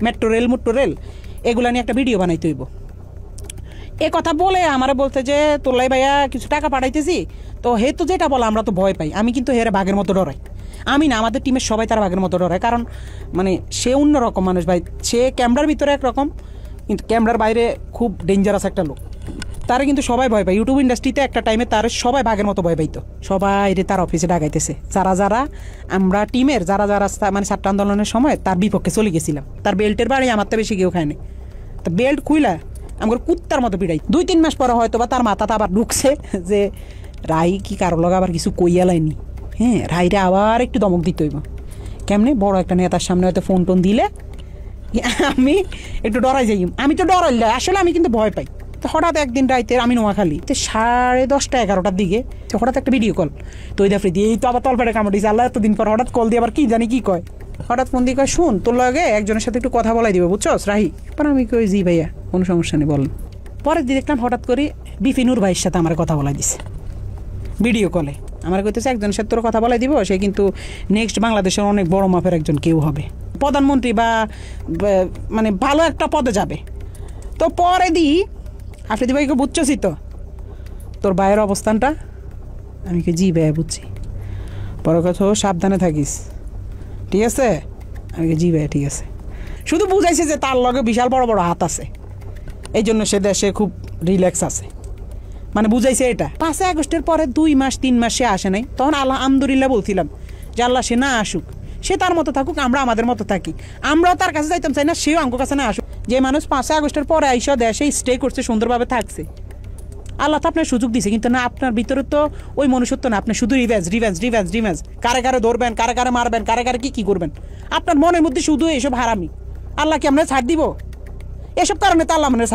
Metro rail এগুলা নিয়ে একটা ভিডিও বানাইতে হইব। এ কথা বলে আমারে বলতে যে তোলাই ভাইয়া কিছু টাকা পাঠাইতেছি, তো হে তো যেটা বলে আমরা তো ভয় পাই। আমি কিন্তু হেরে বাঘের মতো ডরাই। আমি না, আমাদের টিমের সবাই তারা বাঘের মতো ডরায়, কারণ মানে সে অন্যরকম মানুষ ভাই। সে ক্যামেরার ভিতরে একরকম, কিন্তু ক্যামেরার বাইরে খুব ডেঞ্জারাস একটা লোক। তারা কিন্তু সবাই ভয় পায়। ইউটিউব ইন্ডাস্ট্রিতে একটা টাইমে তার সবাই বাঘের মতো ভয় পাইতো। সবাই তার অফিসে ডাকাইতেছে, যারা আমরা টিমের যারা মানে ছাত্র আন্দোলনের সময় তার বিপক্ষে চলে গেছিলাম। তার বেল্টের বাড়ি আমার তো বেশি কেউ খায়নি। তো বেল্ট খুইলা আমার কুত্তার মতো পিড়াই। 2-3 মাস পরে হয়তো বা তার মাথাটা আবার ঢুকছে যে রাই কি কারো লগে আবার কিছু কইয়া লাইনি। হ্যাঁ, রাইরে আবার একটু দমক দিতে হইব। কেমনে বড় একটা নেতার সামনে হয়তো ফোন টোন দিলে আমি একটু ডরাই যাই। আমি তো ডরাইলে আসলে আমি কিন্তু ভয় পাই। তো হঠাৎ একদিন রাইতে আমি নোয়াখালী 10:30-11টার দিকে হঠাৎ একটা ভিডিও কল, তো ওই দাফরি দিয়ে এই তো আবার তলপেটে কামড় দিয়েছে। আল্লাহ এতদিন পর হঠাৎ কল দিয়ে আবার কি জানি কি কয়, হঠাৎ ফোন দিয়ে কয় শুন তোর লগে একজনের সাথে একটু কথা বলাই দিবে, বুঝছস রাহি? পরে আমি কই জি ভাইয়া, কোনো সমস্যা নেই বলেন। পরের দিন দেখলাম হঠাৎ করে বিপিনুর ভাইয়ের সাথে আমার কথা বলাই দিছে ভিডিও কলে। আমার কইতেছে একজনের সাথে তোর কথা বলাই দিব, সে কিন্তু নেক্সট বাংলাদেশের অনেক বড় মাপের একজন কেউ হবে, প্রধানমন্ত্রী বা মানে ভালো একটা পদে যাবে। তো পরে দিই আফ্রিদি ভাইকে বুঝছি তো তোর ভাইয়ের অবস্থানটা? আমি কি জি ভাইয়া বুঝছি। পরে কথা সাবধানে থাকিস, ঠিক আছে? আমি জি ভাইয়া ঠিক আছে। শুধু বুঝাইছে যে তার লগে বিশাল বড় বড় হাত আছে, এই জন্য সে দেশে খুব রিল্যাক্স আছে, মানে বুঝাইছে এটা। 5 আগস্টের পরে 2-3 মাস সে আসে নাই। তখন আলহামদুলিল্লাহ বলছিলাম যে আল্লাহ সে না আসুক, সে তার মতো থাকুক, আমরা আমাদের মতো থাকি। আমরাও তার কাছে যাইতাম চাই না, সেও আমার কাছে না আসুক। যে মানুষ 5 আগস্টের পরে আইসা দেশে স্টে করছে, সুন্দরভাবে থাকছে, আল্লাহ তো আপনার সুযোগ দিছে। কিন্তু না, আপনার ভিতরে তো ওই মনুষ্যত্ব না। আপনি শুধু রিভেঞ্জ, কারে কারে ধরবেন, কারে কারে মারবেন, কারে কারে কি করবেন। আপনার মনের মধ্যে শুধু এইসব হারামি। আল্লাহ কি আপনার ছাড় দিব? এসব কারণে তো আল্লাহ মানে